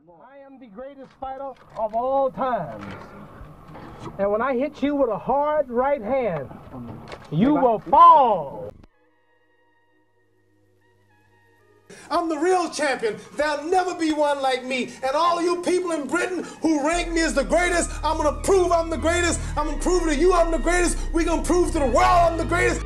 I am the greatest fighter of all times. And when I hit you with a hard right hand, you will fall. I'm the real champion. There'll never be one like me. And all of you people in Britain who rank me as the greatest, I'm going to prove I'm the greatest. I'm going to prove to you I'm the greatest. We're going to prove to the world I'm the greatest.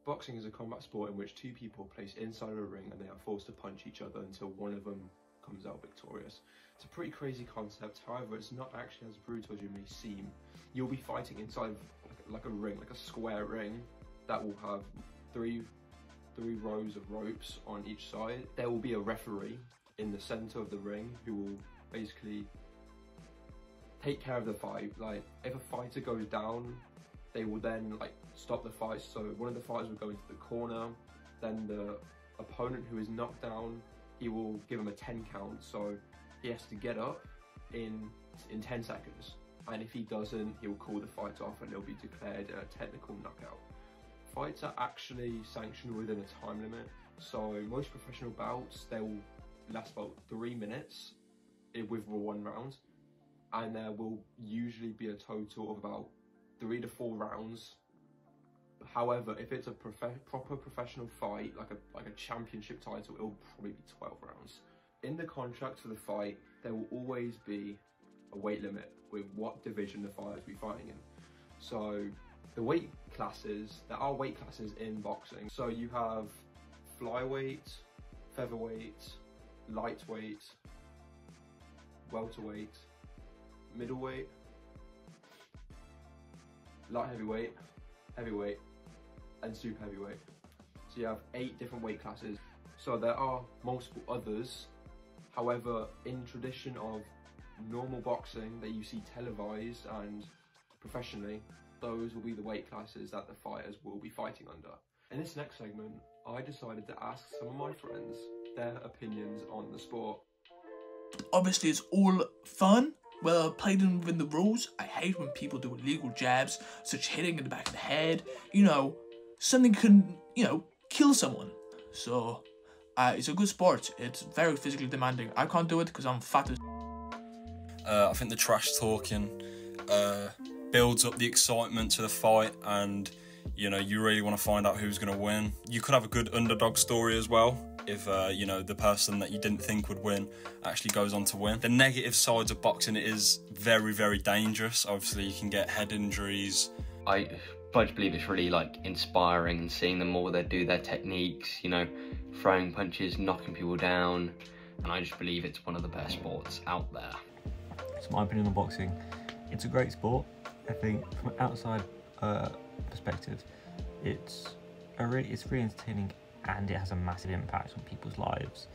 Boxing is a combat sport in which two people are placed inside of a ring and they are forced to punch each other until one of them comes out victorious. It's a pretty crazy concept, however it's not actually as brutal as you may seem. You'll be fighting inside of like a ring, like a square ring that will have three rows of ropes on each side. There will be a referee in the center of the ring who will basically take care of the fight. Like if a fighter goes down, they will then like stop the fight. So one of the fighters will go into the corner, then the opponent who is knocked down, he will give him a 10 count. So he has to get up in 10 seconds. And if he doesn't, he'll call the fight off and it'll be declared a technical knockout. Fights are actually sanctioned within a time limit. So most professional bouts, they will last about 3 minutes with one round. And there will usually be a total of about 3 to 4 rounds. However, if it's a proper professional fight, like a championship title, it'll probably be 12 rounds. In the contract for the fight, there will always be a weight limit with what division the fighters will be fighting in. So the weight classes, there are weight classes in boxing. So you have flyweight, featherweight, lightweight, welterweight, middleweight, light heavyweight, heavyweight, and super heavyweight. So you have 8 different weight classes. So there are multiple others. However, in tradition of normal boxing that you see televised and professionally, those will be the weight classes that the fighters will be fighting under. In this next segment, I decided to ask some of my friends their opinions on the sport. Obviously, it's all fun. Well, played within the rules. I hate when people do illegal jabs, such hitting in the back of the head. You know, something can, kill someone. So, it's a good sport. It's very physically demanding. I can't do it because I'm fat as... I think the trash talking builds up the excitement to the fight, and, you really want to find out who's going to win. You could have a good underdog story as well, if, the person that you didn't think would win actually goes on to win. The negative sides of boxing is very, very dangerous. Obviously, you can get head injuries. I believe it's really, inspiring and seeing them all do their techniques, throwing punches, knocking people down. And I just believe it's one of the best sports out there. So my opinion on boxing, it's a great sport. I think from an outside perspective, it's really entertaining, and it has a massive impact on people's lives.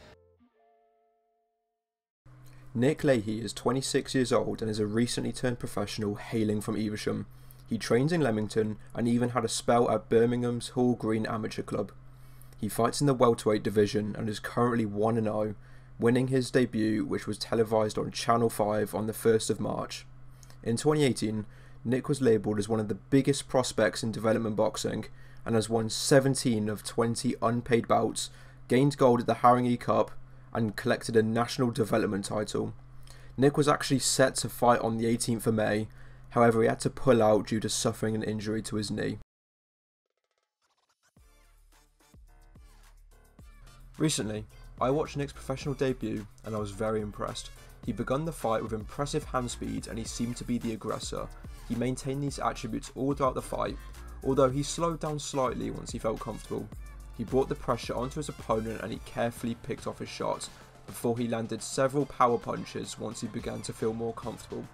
Nick Leahy is 26 years old and is a recently turned professional hailing from Evesham. He trains in Leamington and even had a spell at Birmingham's Hall Green Amateur Club. He fights in the welterweight division and is currently 1-0, winning his debut, which was televised on Channel 5 on the 1st of March. In 2018, Nick was labelled as one of the biggest prospects in development boxing and has won 17 of 20 unpaid bouts, gained gold at the Haringey Cup, and collected a national development title. Nick was actually set to fight on the 18th of May, however he had to pull out due to suffering an injury to his knee. Recently, I watched Nick's professional debut and I was very impressed. He begun the fight with impressive hand speed and he seemed to be the aggressor. He maintained these attributes all throughout the fight, although he slowed down slightly once he felt comfortable. He brought the pressure onto his opponent and he carefully picked off his shots before he landed several power punches once he began to feel more comfortable.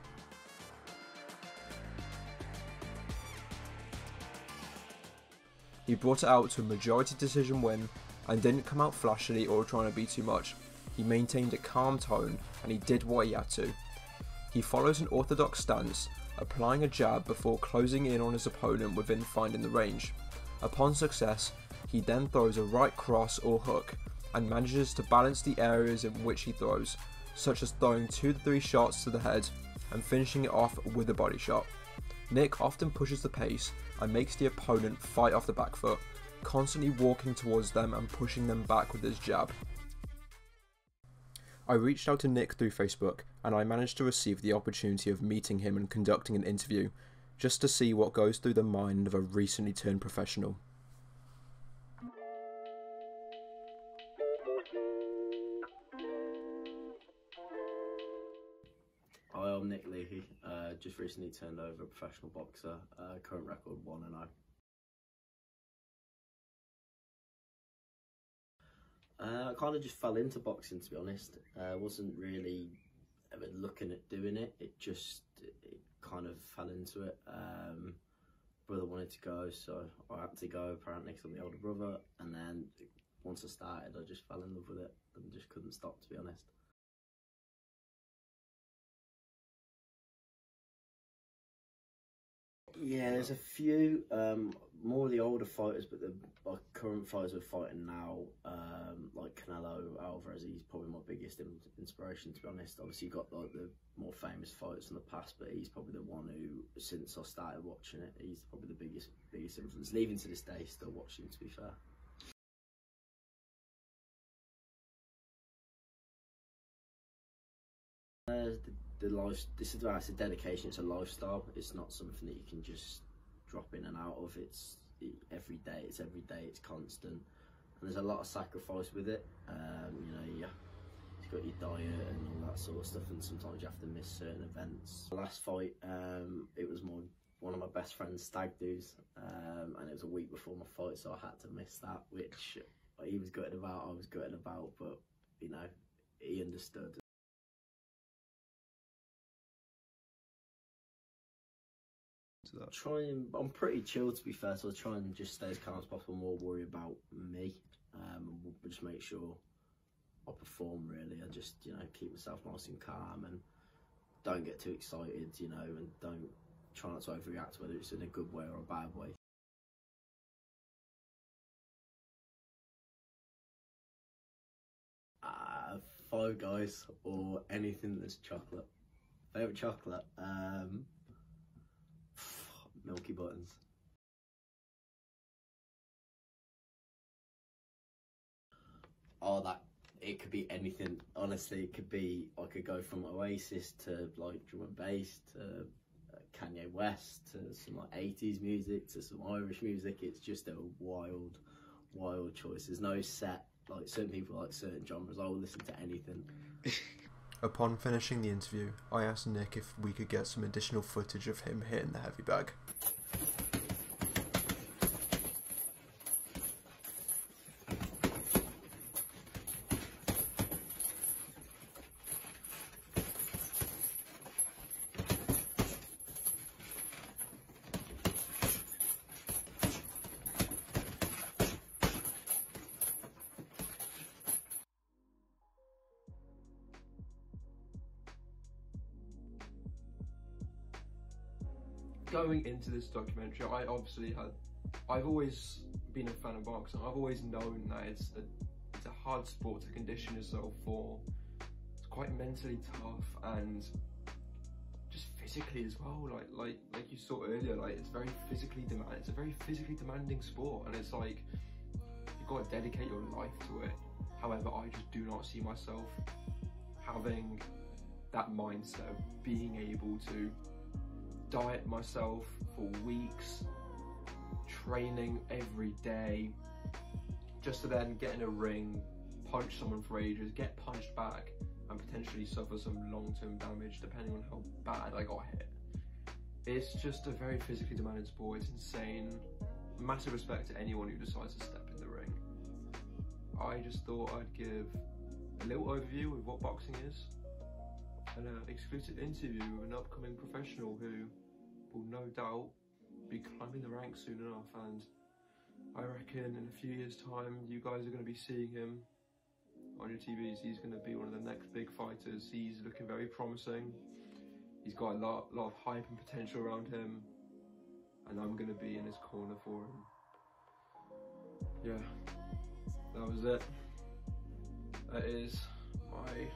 He brought it out to a majority decision win and didn't come out flashily or trying to be too much. He maintained a calm tone and he did what he had to. He follows an orthodox stance, applying a jab before closing in on his opponent within finding the range. Upon success, he then throws a right cross or hook and manages to balance the areas in which he throws, such as throwing 2 to 3 shots to the head and finishing it off with a body shot. Nick often pushes the pace and makes the opponent fight off the back foot, constantly walking towards them and pushing them back with his jab. I reached out to Nick through Facebook and I managed to receive the opportunity of meeting him and conducting an interview, just to see what goes through the mind of a recently turned professional. Hi, I'm Nick Leahy, just recently turned over a professional boxer, current record 1-0. I kind of just fell into boxing, to be honest. Wasn't really ever looking at doing it, it kind of fell into it. Brother wanted to go, so I had to go apparently because I'm the older brother, and then once I started I just fell in love with it and just couldn't stop, to be honest. Yeah, there's a few, more of the older fighters, but the current fighters we're fighting now, like Canelo Alvarez, he's probably my biggest inspiration, to be honest. Obviously you've got like the more famous fighters from the past, but he's probably the one who, since I started watching it, he's probably the biggest influence. Even to this day, still watching, to be fair. This is why it's a dedication. It's a lifestyle. It's not something that you can just drop in and out of. It's every day. It's constant, and there's a lot of sacrifice with it. You know, you've got your diet and all that sort of stuff, and sometimes you have to miss certain events. The last fight, it was one of my best friend's stag do's, and it was a week before my fight, so I had to miss that, which he was gutted about. I was gutted about, but you know, he understood. I'm pretty chill, to be fair, so I try and just stay as calm as possible, more worry about me, just make sure I perform really. I just, you know, keep myself nice and calm and don't get too excited, you know, and don't try not to overreact, whether it's in a good way or a bad way. Five Guys or anything that's chocolate. Favourite chocolate? Milky Buttons. Oh, it could be anything. Honestly, it could be, I could go from Oasis to like drum and bass to Kanye West to some like 80s music to some Irish music. It's just a wild choice. There's no set, like certain people like certain genres. I will listen to anything. Upon finishing the interview, I asked Nick if we could get some additional footage of him hitting the heavy bag. Going into this documentary, I've always been a fan of boxing. I've always known that it's a hard sport to condition yourself for. It's quite mentally tough and just physically as well. Like you saw earlier, like it's very physically demanding. It's a very physically demanding sport, and it's like you've got to dedicate your life to it. However, I just do not see myself having that mindset of being able to diet myself for weeks, training every day, just to then get in a ring, punch someone for ages, get punched back, and potentially suffer some long-term damage depending on how bad I got hit. It's just a very physically demanding sport. It's insane. Massive respect to anyone who decides to step in the ring. I just thought I'd give a little overview of what boxing is, and an exclusive interview with an upcoming professional who will no doubt be climbing the ranks soon enough, and I reckon in a few years' time you guys are going to be seeing him on your TVs. He's going to be one of the next big fighters. He's looking very promising. He's got a lot of hype and potential around him, and I'm going to be in his corner for him. Yeah, that was it. That is my